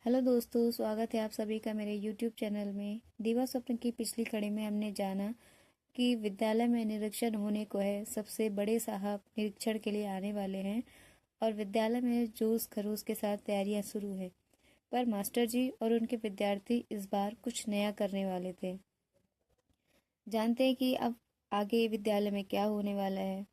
Hello दोस्तों, स्वागत है आप सभी का मेरे YouTube चैनल में। दीवा स्वप्न की पिछली कड़ी में हमने जाना कि विद्यालय में निरीक्षण होने को है। सबसे बड़े साहब निरीक्षण के लिए आने वाले हैं और विद्यालय में जोश खरोश के साथ तैयारियां शुरू है। पर मास्टर जी और उनके विद्यार्थी इस बार कुछ नया करने वाले थे। जानते हैं कि अब आगे विद्यालय में क्या होने वाला है।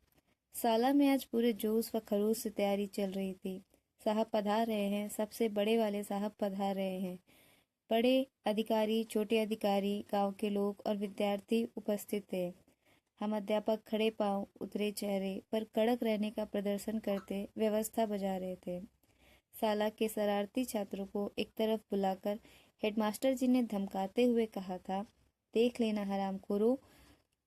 शाला में आज पूरे जोश व खरोश से तैयारी चल रही थी। साहब पधार रहे हैं, सबसे बड़े वाले साहब पधार रहे हैं। बड़े अधिकारी, छोटे अधिकारी, गांव के लोग और विद्यार्थी उपस्थित थे। हम अध्यापक खड़े पांव, उतरे चेहरे पर कड़क रहने का प्रदर्शन करते व्यवस्था बजा रहे थे। शाला के शरारती छात्रों को एक तरफ बुलाकर हेडमास्टर जी ने धमकाते हुए कहा था, देख लेना हरामखोरों,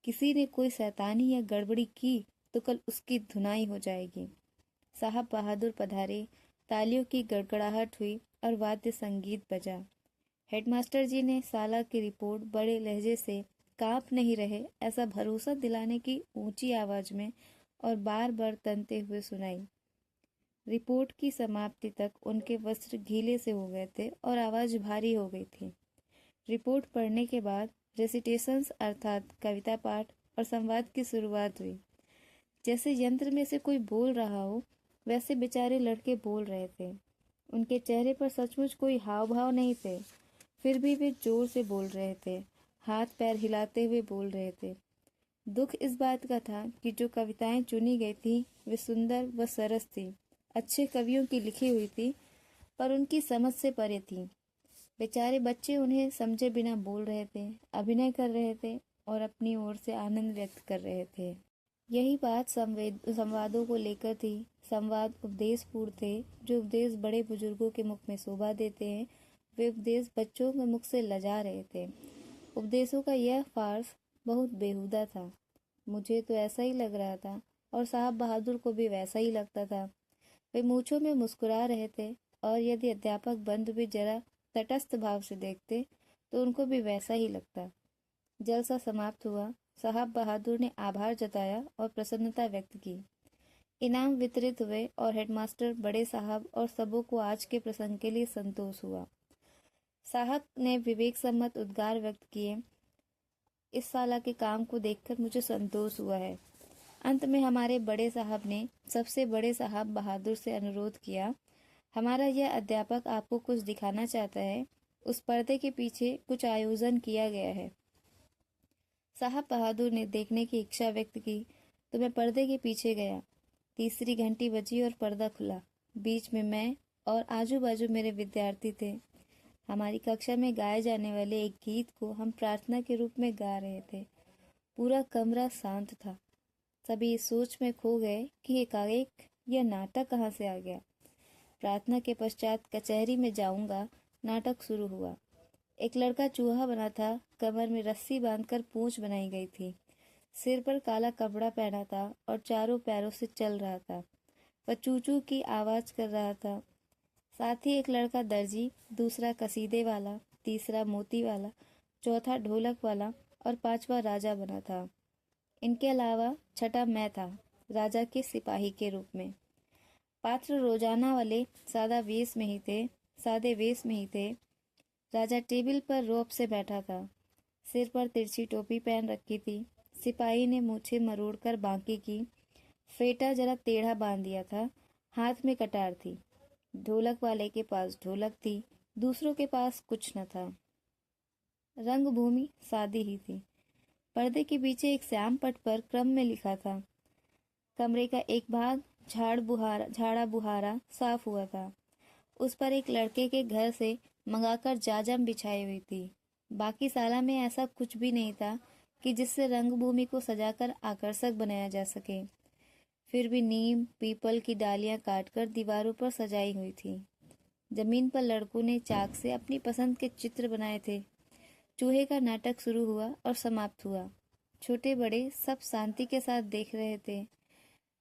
किसी ने कोई शैतानी या गड़बड़ी की तो कल उसकी धुनाई हो जाएगी। साहब बहादुर पधारे, तालियों की गड़गड़ाहट हुई और वाद्य संगीत बजा। हेडमास्टर जी ने शाला की रिपोर्ट बड़े लहजे से कांप नहीं रहे ऐसा भरोसा दिलाने की ऊंची आवाज में और बार बार तनते हुए सुनाई। रिपोर्ट की समाप्ति तक उनके वस्त्र गीले से हो गए थे और आवाज भारी हो गई थी। रिपोर्ट पढ़ने के बाद रेसिटेशंस अर्थात कविता पाठ और संवाद की शुरुआत हुई। जैसे यंत्र में से कोई बोल रहा हो वैसे बेचारे लड़के बोल रहे थे। उनके चेहरे पर सचमुच कोई हाव भाव नहीं थे, फिर भी वे जोर से बोल रहे थे, हाथ पैर हिलाते हुए बोल रहे थे। दुख इस बात का था कि जो कविताएं चुनी गई थी वे सुंदर व सरस थी, अच्छे कवियों की लिखी हुई थी, पर उनकी समझ से परे थी। बेचारे बच्चे उन्हें समझे बिना बोल रहे थे, अभिनय कर रहे थे और अपनी ओर से आनंद व्यक्त कर रहे थे। यही बात संवादों को लेकर थी। संवाद उपदेशपूर्ण थे। जो उपदेश बड़े बुजुर्गों के मुख में शोभा देते हैं, वे उपदेश बच्चों के मुख से लजा रहे थे। उपदेशों का यह फार्स बहुत बेहुदा था। मुझे तो ऐसा ही लग रहा था और साहब बहादुर को भी वैसा ही लगता था। वे मूंछों में मुस्कुरा रहे थे और यदि अध्यापक बंधु भी जरा तटस्थ भाव से देखते तो उनको भी वैसा ही लगता। जलसा समाप्त हुआ। साहब बहादुर ने आभार जताया और प्रसन्नता व्यक्त की। इनाम वितरित हुए और हेडमास्टर, बड़े साहब और सबों को आज के प्रसंग के लिए संतोष हुआ। साहब ने विवेक सम्मत उद्गार व्यक्त किए, इस साला के काम को देखकर मुझे संतोष हुआ है। अंत में हमारे बड़े साहब ने सबसे बड़े साहब बहादुर से अनुरोध किया, हमारा यह अध्यापक आपको कुछ दिखाना चाहता है। उस पर्दे के पीछे कुछ आयोजन किया गया है। साहब बहादुर ने देखने की इच्छा व्यक्त की तो मैं पर्दे के पीछे गया। तीसरी घंटी बजी और पर्दा खुला। बीच में मैं और आजू बाजू मेरे विद्यार्थी थे। हमारी कक्षा में गाए जाने वाले एक गीत को हम प्रार्थना के रूप में गा रहे थे। पूरा कमरा शांत था। सभी इस सोच में खो गए कि एकाएक यह नाटक कहाँ से आ गया। प्रार्थना के पश्चात कचहरी में जाऊंगा नाटक शुरू हुआ। एक लड़का चूहा बना था, कमर में रस्सी बांधकर पूंछ बनाई गई थी, सिर पर काला कपड़ा पहना था और चारों पैरों से चल रहा था। वह चूचू की आवाज कर रहा था। साथ ही एक लड़का दर्जी, दूसरा कसीदे वाला, तीसरा मोती वाला, चौथा ढोलक वाला और पांचवा राजा बना था। इनके अलावा छठा मैं था, राजा के सिपाही के रूप में। पात्र रोजाना वाले सादे वेश में ही थे। राजा टेबल पर रौब से बैठा था। सिर पर तिरछी टोपी पहन रखी थी। सिपाही ने मूछें मरोड़कर बांकी की। फेटा जरा टेढ़ा बांध दिया था। हाथ में कटार थी। ढोलक वाले के पास ढोलक थी, दूसरों के पास कुछ न था। रंगभूमि सादी ही थी। पर्दे के पीछे एक श्याम पट पर क्रम में लिखा था। कमरे का एक भाग झाड़ा बुहारा साफ हुआ था। उस पर एक लड़के के घर से मंगाकर जाजम बिछाई हुई थी। बाकी साला में ऐसा कुछ भी नहीं था कि जिससे रंगभूमि को सजाकर आकर्षक बनाया जा सके। फिर भी नीम पीपल की डालियां काटकर दीवारों पर सजाई हुई थी। जमीन पर लड़कों ने चाक से अपनी पसंद के चित्र बनाए थे। चूहे का नाटक शुरू हुआ और समाप्त हुआ। छोटे बड़े सब शांति के साथ देख रहे थे।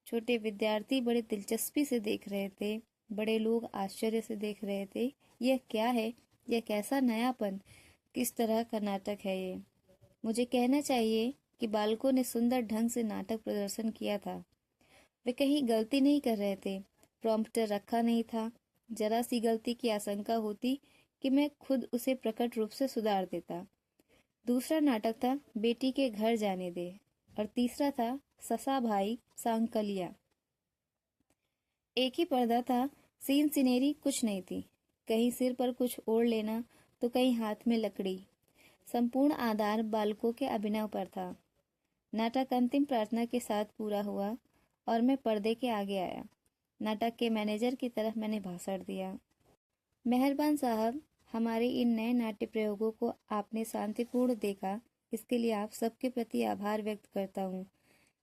छोटे विद्यार्थी बड़े दिलचस्पी से देख रहे थे। बड़े लोग आश्चर्य से देख रहे थे। यह क्या है? यह कैसा नयापन? किस तरह का नाटक है ये? मुझे कहना चाहिए कि बालकों ने सुंदर ढंग से नाटक प्रदर्शन किया था। वे कहीं गलती नहीं कर रहे थे। प्रॉम्प्टर रखा नहीं था। जरा सी गलती की आशंका होती कि मैं खुद उसे प्रकट रूप से सुधार देता। दूसरा नाटक था बेटी के घर जाने दे और तीसरा था ससा भाई सांकलिया। एक ही पर्दा था, सीन सिनेरी कुछ नहीं थी। कहीं सिर पर कुछ ओढ़ लेना तो कहीं हाथ में लकड़ी। संपूर्ण आधार बालकों के अभिनय पर था। नाटक अंतिम प्रार्थना के साथ पूरा हुआ और मैं पर्दे के आगे आया। नाटक के मैनेजर की तरफ मैंने भाषण दिया। मेहरबान साहब, हमारे इन नए नाट्य प्रयोगों को आपने शांतिपूर्ण देखा, इसके लिए आप सबके प्रति आभार व्यक्त करता हूँ।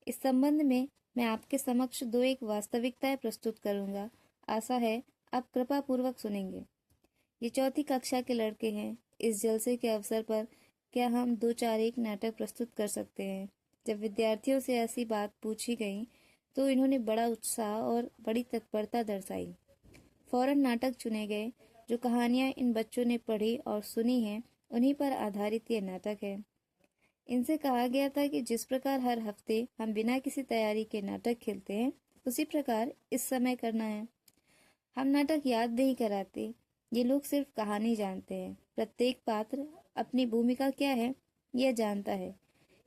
इस संबंध में मैं आपके समक्ष दो एक वास्तविकताएं प्रस्तुत करूंगा। आशा है आप कृपा पूर्वक सुनेंगे। ये चौथी कक्षा के लड़के हैं। इस जलसे के अवसर पर क्या हम दो चार एक नाटक प्रस्तुत कर सकते हैं? जब विद्यार्थियों से ऐसी बात पूछी गई तो इन्होंने बड़ा उत्साह और बड़ी तत्परता दर्शाई। फौरन नाटक चुने गए। जो कहानियां इन बच्चों ने पढ़ी और सुनी हैं, उन्हीं पर आधारित ये नाटक है। इनसे कहा गया था कि जिस प्रकार हर हफ्ते हम बिना किसी तैयारी के नाटक खेलते हैं, उसी प्रकार इस समय करना है। हम नाटक याद नहीं कराते, ये लोग सिर्फ कहानी जानते हैं। प्रत्येक पात्र अपनी भूमिका क्या है यह जानता है।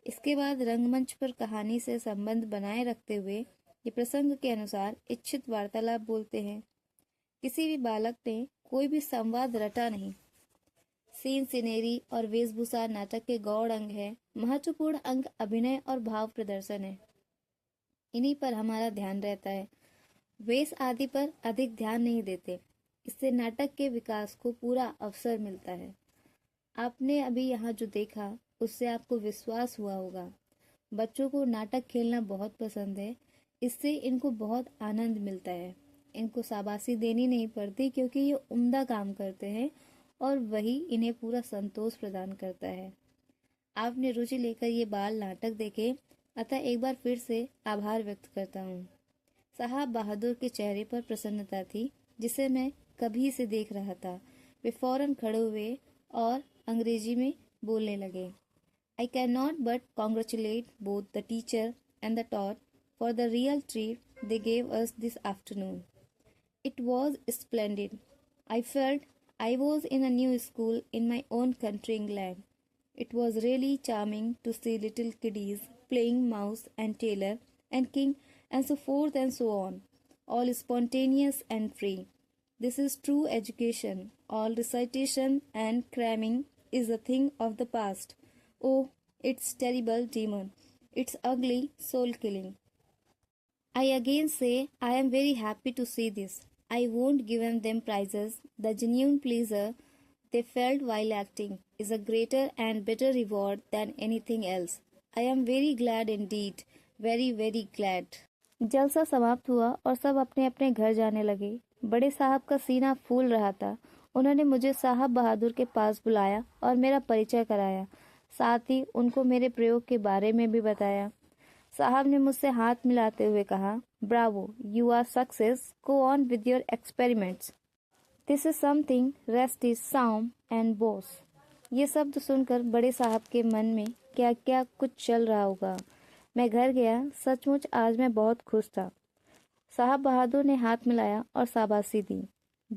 इसके बाद रंगमंच पर कहानी से संबंध बनाए रखते हुए ये प्रसंग के अनुसार इच्छित वार्तालाप बोलते हैं। किसी भी बालक ने कोई भी संवाद रटा नहीं। सीन सिनेरी और वेशभूषा नाटक के गौड़ अंग है। महत्वपूर्ण अंग अभिनय और भाव प्रदर्शन है। इन्हीं पर हमारा ध्यान रहता है। वेश आदि पर अधिक ध्यान नहीं देते। इससे नाटक के विकास को पूरा अवसर मिलता है। आपने अभी यहाँ जो देखा उससे आपको विश्वास हुआ होगा। बच्चों को नाटक खेलना बहुत पसंद है। इससे इनको बहुत आनंद मिलता है। इनको शाबाशी देनी नहीं पड़ती क्योंकि ये उम्दा काम करते हैं और वही इन्हें पूरा संतोष प्रदान करता है। आपने रुचि लेकर ये बाल नाटक देखे, अतः एक बार फिर से आभार व्यक्त करता हूँ। साहब बहादुर के चेहरे पर प्रसन्नता थी जिसे मैं कभी से देख रहा था। वे फौरन खड़े हुए और अंग्रेजी में बोलने लगे। I cannot but congratulate both the teacher and the taught for the real treat they gave us this afternoon. It was splendid. I felt I was in a new school in my own country, England. It was really charming to see little kiddies playing mouse and tailor and king and so forth and so on, all spontaneous and free. This is true education. All recitation and cramming is a thing of the past. Oh, it's terrible demon. It's ugly, soul-killing. I again say I am very happy to see this. I won't give them prizes. The genuine pleasure they felt while acting is a greater and better reward than anything else. I am very glad indeed. Very, very glad. जलसा समाप्त हुआ और सब अपने अपने घर जाने लगे। बड़े साहब का सीना फूल रहा था। उन्होंने मुझे साहब बहादुर के पास बुलाया और मेरा परिचय कराया। साथ ही उनको मेरे प्रयोग के बारे में भी बताया। साहब ने मुझसे हाथ मिलाते हुए कहा, bravo, you are success, go on with your experiments, this is something, rest is sound and boss. ये शब्द सुनकर बड़े साहब के मन में क्या क्या कुछ चल रहा होगा। मैं घर गया। सचमुच आज मैं बहुत खुश था। साहब बहादुर ने हाथ मिलाया और शाबाशी दी।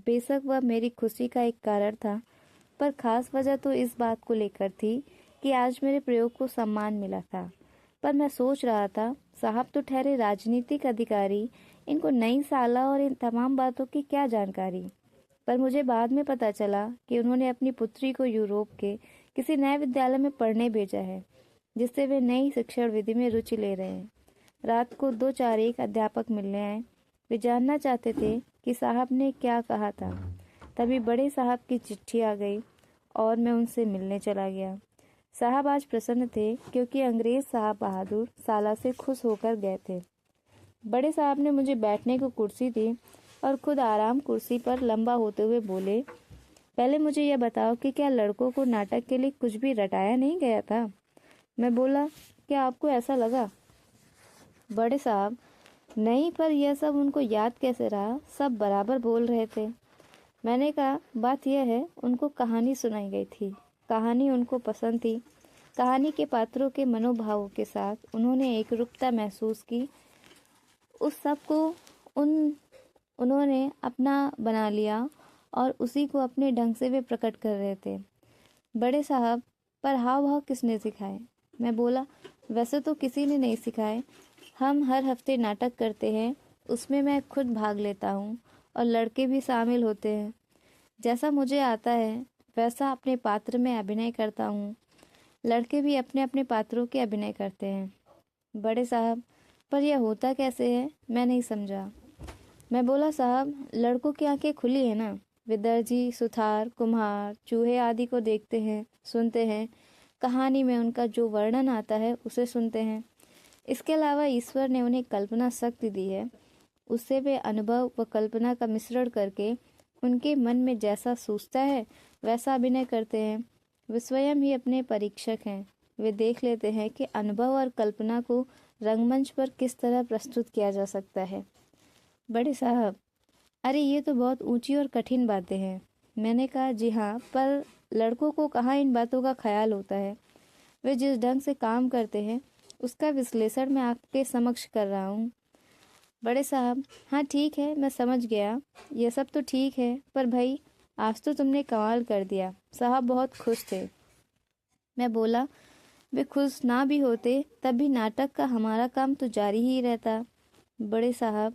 बेशक वह मेरी खुशी का एक कारण था, पर खास वजह तो इस बात को लेकर थी कि आज मेरे प्रयोग को सम्मान मिला था। पर मैं सोच रहा था, साहब तो ठहरे राजनीतिक अधिकारी, इनको नई साला और इन तमाम बातों की क्या जानकारी। पर मुझे बाद में पता चला कि उन्होंने अपनी पुत्री को यूरोप के किसी नए विद्यालय में पढ़ने भेजा है, जिससे वे नई शिक्षण विधि में रुचि ले रहे हैं। रात को 2-4 अध्यापक मिलने आए। वे जानना चाहते थे कि साहब ने क्या कहा था। तभी बड़े साहब की चिट्ठी आ गई और मैं उनसे मिलने चला गया। साहब आज प्रसन्न थे क्योंकि अंग्रेज साहब बहादुर साला से खुश होकर गए थे। बड़े साहब ने मुझे बैठने को कुर्सी दी और खुद आराम कुर्सी पर लंबा होते हुए बोले, पहले मुझे यह बताओ कि क्या लड़कों को नाटक के लिए कुछ भी रटाया नहीं गया था? मैं बोला, क्या आपको ऐसा लगा? बड़े साहब, नहीं, पर यह सब उनको याद कैसे रहा? सब बराबर बोल रहे थे। मैंने कहा, बात यह है, उनको कहानी सुनाई गई थी। कहानी उनको पसंद थी। कहानी के पात्रों के मनोभावों के साथ उन्होंने एक रूपता महसूस की। उस सब को उन उन्होंने अपना बना लिया और उसी को अपने ढंग से वे प्रकट कर रहे थे। बड़े साहब, पर हाव भाव किसने सिखाए? मैं बोला, वैसे तो किसी ने नहीं सिखाए। हम हर हफ्ते नाटक करते हैं, उसमें मैं खुद भाग लेता हूँ और लड़के भी शामिल होते हैं। जैसा मुझे आता है वैसा अपने पात्र में अभिनय करता हूँ। लड़के भी अपने अपने पात्रों के अभिनय करते हैं। बड़े साहब, पर यह होता कैसे है? मैं नहीं समझा। मैं बोला, साहब, लड़कों की आंखें खुली है ना। वे दर्जी, सुथार, कुम्हार, चूहे आदि को देखते हैं, सुनते हैं, कहानी में उनका जो वर्णन आता है उसे सुनते हैं। इसके अलावा ईश्वर ने उन्हें कल्पना शक्ति दी है, उससे वे अनुभव व कल्पना का मिश्रण करके उनके मन में जैसा सूझता है वैसा अभिनय करते हैं। वे स्वयं ही अपने परीक्षक हैं। वे देख लेते हैं कि अनुभव और कल्पना को रंगमंच पर किस तरह प्रस्तुत किया जा सकता है। बड़े साहब, अरे ये तो बहुत ऊंची और कठिन बातें हैं। मैंने कहा, जी हाँ, पर लड़कों को कहाँ इन बातों का ख्याल होता है। वे जिस ढंग से काम करते हैं उसका विश्लेषण मैं आपके समक्ष कर रहा हूँ। बड़े साहब, हाँ ठीक है, मैं समझ गया, ये सब तो ठीक है, पर भाई आज तो तुमने कमाल कर दिया। साहब बहुत खुश थे। मैं बोला, वे खुश ना भी होते तब भी नाटक का हमारा काम तो जारी ही रहता। बड़े साहब,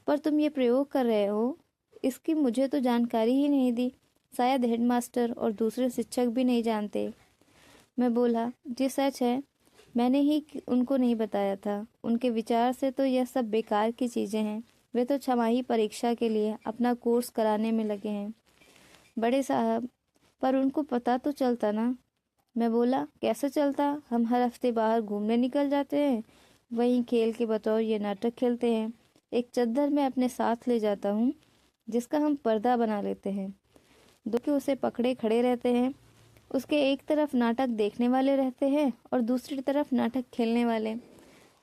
पर तुम ये प्रयोग कर रहे हो, इसकी मुझे तो जानकारी ही नहीं दी। शायद हेडमास्टर और दूसरे शिक्षक भी नहीं जानते। मैं बोला, जी सच है, मैंने ही उनको नहीं बताया था। उनके विचार से तो यह सब बेकार की चीज़ें हैं। वे तो छमाही परीक्षा के लिए अपना कोर्स कराने में लगे हैं। बड़े साहब, पर उनको पता तो चलता ना। मैं बोला, कैसे चलता? हम हर हफ्ते बाहर घूमने निकल जाते हैं, वहीं खेल के बतौर ये नाटक खेलते हैं। एक चद्दर में अपने साथ ले जाता हूँ जिसका हम पर्दा बना लेते हैं। दो के उसे पकड़े खड़े रहते हैं। उसके एक तरफ नाटक देखने वाले रहते हैं और दूसरी तरफ नाटक खेलने वाले।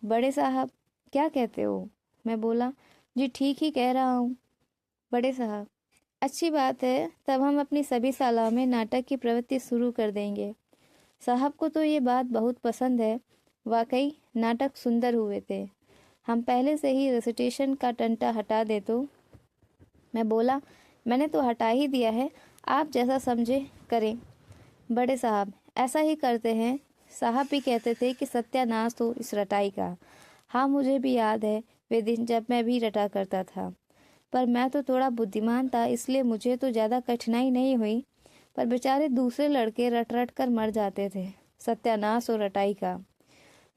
बड़े साहब, क्या कहते हो? मैं बोला, जी ठीक ही कह रहा हूँ। बड़े साहब, अच्छी बात है, तब हम अपनी सभी शालाओं में नाटक की प्रवृत्ति शुरू कर देंगे। साहब को तो ये बात बहुत पसंद है। वाकई नाटक सुंदर हुए थे। हम पहले से ही रेसिटेशन का टंटा हटा दे तो। मैं बोला, मैंने तो हटा ही दिया है, आप जैसा समझे करें। बड़े साहब, ऐसा ही करते हैं। साहब भी कहते थे कि सत्यानाश हो इस रटाई का। हाँ, मुझे भी याद है वे दिन जब मैं भी रटा करता था, पर मैं तो थोड़ा बुद्धिमान था, इसलिए मुझे तो ज़्यादा कठिनाई नहीं हुई। पर बेचारे दूसरे लड़के रट रट कर मर जाते थे। सत्यानाश और रटाई का।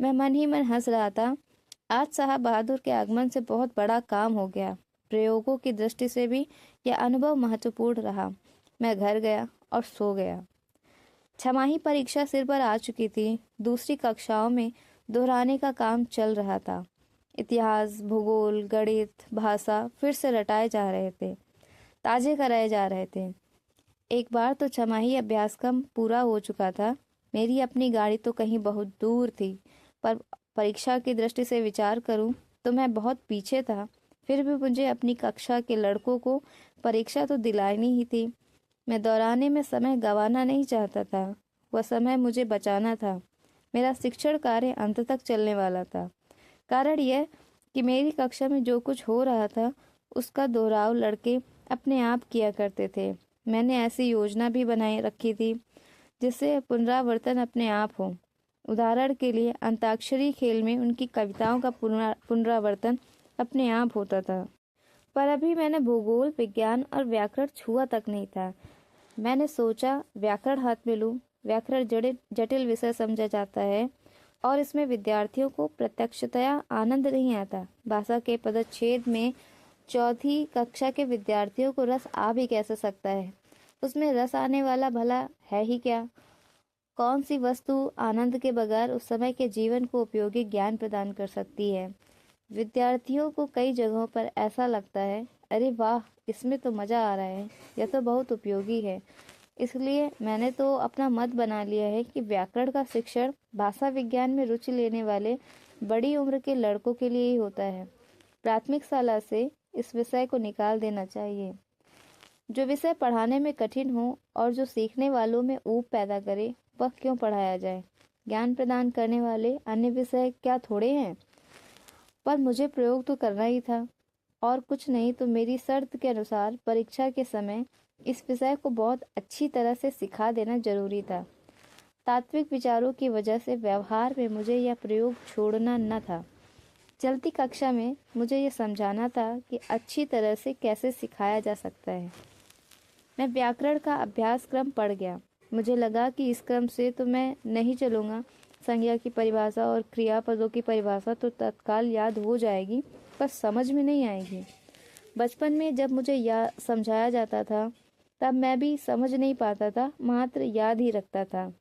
मैं मन ही मन हंस रहा था। आज साहब बहादुर के आगमन से बहुत बड़ा काम हो गया। प्रयोगों की दृष्टि से भी यह अनुभव महत्वपूर्ण रहा। मैं घर गया और सो गया। छमाही परीक्षा सिर पर आ चुकी थी। दूसरी कक्षाओं में दोहराने का काम चल रहा था। इतिहास, भूगोल, गणित, भाषा फिर से रटाए जा रहे थे, ताजे कराए जा रहे थे। एक बार तो छमाही अभ्यासक्रम पूरा हो चुका था। मेरी अपनी गाड़ी तो कहीं बहुत दूर थी, पर परीक्षा की दृष्टि से विचार करूं तो मैं बहुत पीछे था। फिर भी मुझे अपनी कक्षा के लड़कों को परीक्षा तो दिलानी ही थी। मैं दोहराने में समय गंवाना नहीं चाहता था। वह समय मुझे बचाना था। मेरा शिक्षण कार्य अंत तक चलने वाला था। कारण यह कि मेरी कक्षा में जो कुछ हो रहा था उसका दोहराव लड़के अपने आप किया करते थे। मैंने ऐसी योजना भी बनाई रखी थी जिससे पुनरावर्तन अपने आप हो। उदाहरण के लिए अंताक्षरी खेल में उनकी कविताओं का पुनरावर्तन अपने आप होता था। पर अभी मैंने भूगोल, विज्ञान और व्याकरण छुआ तक नहीं था। मैंने सोचा व्याकरण हाथ में लूं। व्याकरण जटिल जटिल विषय समझा जाता है और इसमें विद्यार्थियों को प्रत्यक्षतया आनंद नहीं आता। भाषा के पदच्छेद में चौथी कक्षा के विद्यार्थियों को रस आ भी कैसे सकता है? उसमें रस आने वाला भला है ही क्या? कौन सी वस्तु आनंद के बगैर उस समय के जीवन को उपयोगी ज्ञान प्रदान कर सकती है? विद्यार्थियों को कई जगहों पर ऐसा लगता है, अरे वाह, इसमें तो मजा आ रहा है, यह तो बहुत उपयोगी है। इसलिए मैंने तो अपना मत बना लिया है कि व्याकरण का शिक्षण भाषा विज्ञान में रुचि लेने वाले बड़ी उम्र के लड़कों के लिए ही होता है। प्राथमिक शाला से इस विषय को निकाल देना चाहिए। जो विषय पढ़ाने में कठिन हो और जो सीखने वालों में ऊब पैदा करे, वह क्यों पढ़ाया जाए? ज्ञान प्रदान करने वाले अन्य विषय क्या थोड़े हैं? पर मुझे प्रयोग तो करना ही था। और कुछ नहीं तो मेरी शर्त के अनुसार परीक्षा के समय इस विषय को बहुत अच्छी तरह से सिखा देना जरूरी था। तात्विक विचारों की वजह से व्यवहार में मुझे यह प्रयोग छोड़ना न था। चलती कक्षा में मुझे यह समझाना था कि अच्छी तरह से कैसे सिखाया जा सकता है। मैं व्याकरण का अभ्यास क्रम पढ़ गया। मुझे लगा कि इस क्रम से तो मैं नहीं चलूँगा। संज्ञा की परिभाषा और क्रियापदों की परिभाषा तो तत्काल याद हो जाएगी, पर समझ में नहीं आएगी। बचपन में जब मुझे समझाया जाता था तब मैं भी समझ नहीं पाता था, मात्र याद ही रखता था।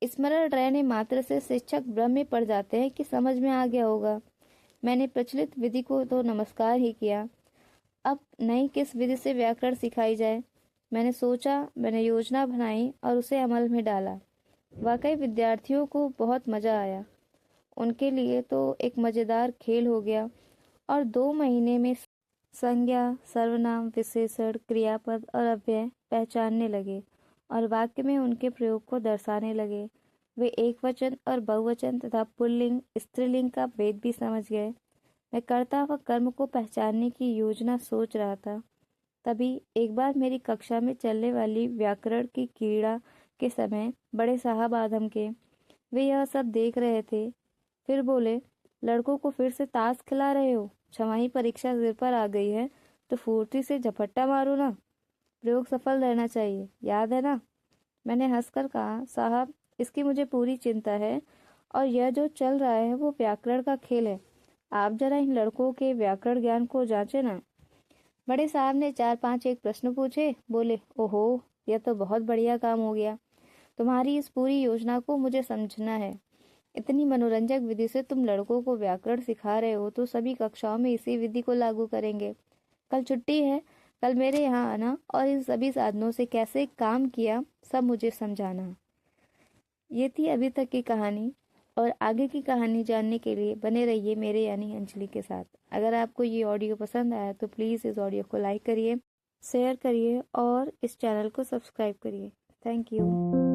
स्मरण रहने मात्र से शिक्षक भ्रम में पड़ जाते हैं कि समझ में आ गया होगा। मैंने प्रचलित विधि को तो नमस्कार ही किया। अब नई किस विधि से व्याकरण सिखाई जाए? मैंने सोचा, मैंने योजना बनाई और उसे अमल में डाला। वाकई विद्यार्थियों को बहुत मजा आया। उनके लिए तो एक मजेदार खेल हो गया और 2 महीने में संज्ञा, सर्वनाम, विशेषण, क्रियापद और अव्यय पहचानने लगे और वाक्य में उनके प्रयोग को दर्शाने लगे। वे एकवचन और बहुवचन तथा पुल्लिंग, स्त्रीलिंग का भेद भी समझ गए। मैं कर्ता व कर्म को पहचानने की योजना सोच रहा था। तभी एक बार मेरी कक्षा में चलने वाली व्याकरण की क्रीड़ा के समय बड़े साहब आदम के, वे यह सब देख रहे थे। फिर बोले, लड़कों को फिर से ताश खिला रहे हो? छमाही परीक्षा सिर पर आ गई है तो फुर्ती से झपट्टा मारो ना। प्रयोग सफल रहना चाहिए, याद है ना? मैंने हंसकर कहा, साहब इसकी मुझे पूरी चिंता है और यह जो चल रहा है वो व्याकरण का खेल है। आप जरा इन लड़कों के व्याकरण ज्ञान को जांचे ना। बड़े साहब ने 4-5 एक प्रश्न पूछे। बोले, ओहो, यह तो बहुत बढ़िया काम हो गया। तुम्हारी इस पूरी योजना को मुझे समझना है। इतनी मनोरंजक विधि से तुम लड़कों को व्याकरण सिखा रहे हो तो सभी कक्षाओं में इसी विधि को लागू करेंगे। कल छुट्टी है, कल मेरे यहाँ आना और इन सभी साधनों से कैसे काम किया सब मुझे समझाना। ये थी अभी तक की कहानी और आगे की कहानी जानने के लिए बने रहिए मेरे यानी अंजलि के साथ। अगर आपको ये ऑडियो पसंद आया तो प्लीज़ इस ऑडियो को लाइक करिए, शेयर करिए और इस चैनल को सब्सक्राइब करिए। Thank you.